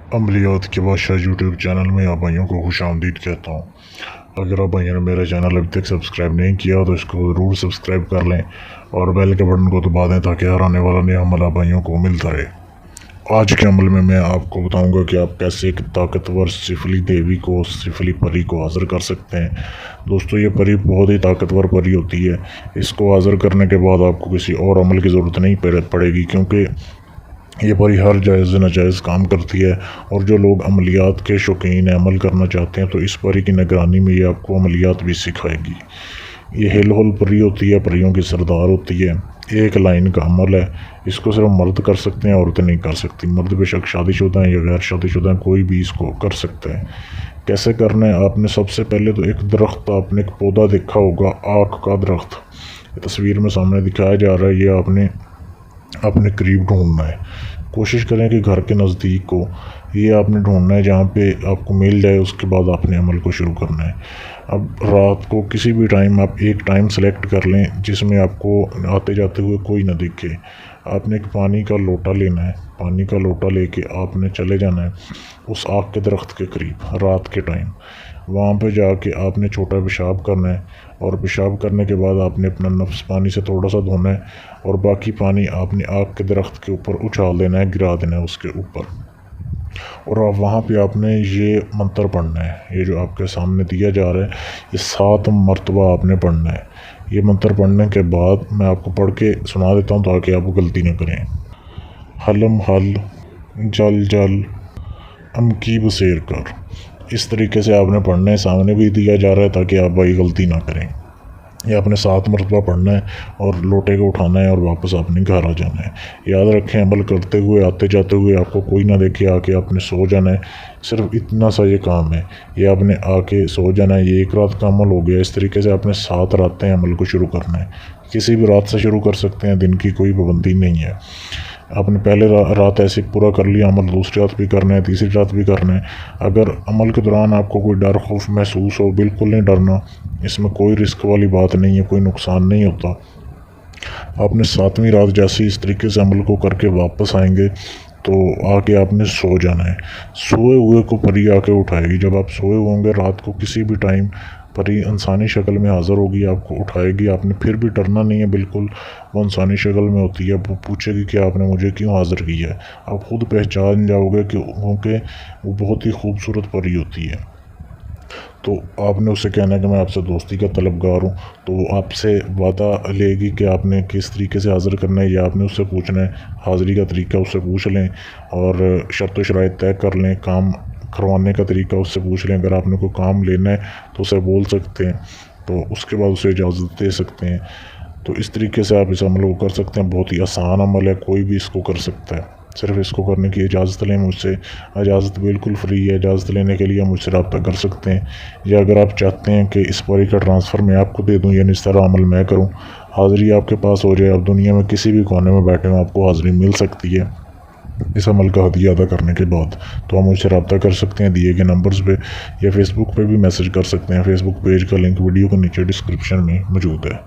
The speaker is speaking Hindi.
अमलियात के बादशाह यूट्यूब चैनल में आप भाइयों को खुशामदीद कहता हूँ। अगर आप भाइयों ने मेरा चैनल अभी तक सब्सक्राइब नहीं किया तो इसको ज़रूर सब्सक्राइब कर लें और बेल के बटन को दबा दें ताकि हर आने वाला नया अमल आप भाइयों को मिलता रहे। आज के अमल में मैं आपको बताऊंगा कि आप कैसे एक ताकतवर सिफली देवी को, सिफली परी को हाज़िर कर सकते हैं। दोस्तों, ये परी बहुत ही ताकतवर परी होती है। इसको हाज़िर करने के बाद आपको किसी और अमल की ज़रूरत नहीं पड़ेगी, क्योंकि ये परी हर जायज़ नाजायज़ काम करती है। और जो लोग अमलियात के शौकीन हैं, अमल करना चाहते हैं, तो इस परी की निगरानी में ये आपको अमलियात भी सिखाएगी। ये हिल होल परी होती है, परियों की सरदार होती है। एक लाइन का अमल है, इसको सिर्फ मर्द कर सकते हैं, औरतें नहीं कर सकती। मर्द बेशक शादीशुदा हैं या गैर शादीशुदा हैं, कोई भी इसको कर सकता है। कैसे करना है, आपने सबसे पहले तो एक दरख्त, आपने एक पौधा देखा होगा, आक का दरख्त, तस्वीर में सामने दिखाया जा रहा है। ये आपने अपने करीब ढूंढना है। कोशिश करें कि घर के नज़दीक को ये आपने ढूंढना है, जहाँ पे आपको मिल जाए। उसके बाद आपने अमल को शुरू करना है। अब रात को किसी भी टाइम आप एक टाइम सेलेक्ट कर लें जिसमें आपको आते जाते हुए कोई ना दिखे। आपने एक पानी का लोटा लेना है। पानी का लोटा लेके आपने चले जाना है उस आग के दरख्त के करीब रात के टाइम। वहाँ पे जाके आपने छोटा पेशाब करना है, और पेशाब करने के बाद आपने अपना नफ्स पानी से थोड़ा सा धोना है, और बाकी पानी आपने आग के दरख्त के ऊपर उछाल देना है, गिरा देना है उसके ऊपर। और आप वहाँ पे आपने ये मंत्र पढ़ना है। ये जो आपके सामने दिया जा रहा है, ये 7 मरतबा आपने पढ़ना है। ये मंत्र पढ़ने के बाद मैं आपको पढ़ के सुना देता हूँ ताकि आप गलती ना करें। हलम हल जल जल अमकीब शेर कर। इस तरीके से आपने पढ़ना है। सामने भी दिया जा रहा है ताकि आप भाई गलती ना करें। ये आपने 7 मरतबा पढ़ना है और लोटे को उठाना है और वापस अपने घर आ जाना है। याद रखें, अमल करते हुए, आते जाते हुए आपको कोई ना देखे, आके आपने सो जाना है। सिर्फ इतना सा ये काम है, ये आपने आके सो जाना है। ये एक रात का अमल हो गया। इस तरीके से आपने 7 रातें अमल को शुरू करना है। किसी भी रात से शुरू कर सकते हैं, दिन की कोई पाबंदी नहीं है। आपने पहले रात ऐसे पूरा कर लिया अमल, दूसरी रात भी करना है, तीसरी रात भी करना है। अगर अमल के दौरान आपको कोई डर खौफ महसूस हो, बिल्कुल नहीं डरना। इसमें कोई रिस्क वाली बात नहीं है, कोई नुकसान नहीं होता। आपने 7वीं रात जैसे इस तरीके से अमल को करके वापस आएंगे तो आके आपने सो जाना है। सोए हुए को परी आके उठाएगी। जब आप सोए होंगे रात को किसी भी टाइम, परी इंसानी शक्ल में हाज़िर होगी, आपको उठाएगी। आपने फिर भी डरना नहीं है बिल्कुल। वो इंसानी शक्ल में होती है। वो पूछेगी कि आपने मुझे क्यों हाज़िर किया है। आप खुद पहचान जाओगे क्योंकि वो बहुत ही खूबसूरत परी होती है। तो आपने उससे कहना है कि मैं आपसे दोस्ती का तलबगार हूँ। तो वो आपसे वादा लेगी कि आपने किस तरीके से हाज़िर करना है, या आपने उससे पूछना है। हाज़िरी का तरीका उससे पूछ लें और शर्त व शराइत तय कर लें। काम करवाने का तरीका उससे पूछ लें। अगर आपने कोई काम लेना है तो उसे बोल सकते हैं, तो उसके बाद उसे इजाज़त दे सकते हैं। तो इस तरीके से आप इस अमल को कर सकते हैं। बहुत ही आसान अमल है, कोई भी इसको कर सकता है। सिर्फ इसको करने की इजाज़त लें मुझसे। इजाज़त बिल्कुल फ्री है। इजाज़त लेने के लिए मुझसे रब्ता कर सकते हैं, या अगर आप चाहते हैं कि इस परी का ट्रांसफ़र मैं आपको दे दूँ, यानी इस तरह अमल मैं करूँ, हाज़िरी आपके पास हो जाए, आप दुनिया में किसी भी कोने में बैठे हों, आपको हाज़िरी मिल सकती है इस अमल का हदिया अदा करने के बाद। तो आप मुझसे रब्ता कर सकते हैं दिए गए नंबर्स पे, या फेसबुक पे भी मैसेज कर सकते हैं। फेसबुक पेज का लिंक वीडियो के नीचे डिस्क्रिप्शन में मौजूद है।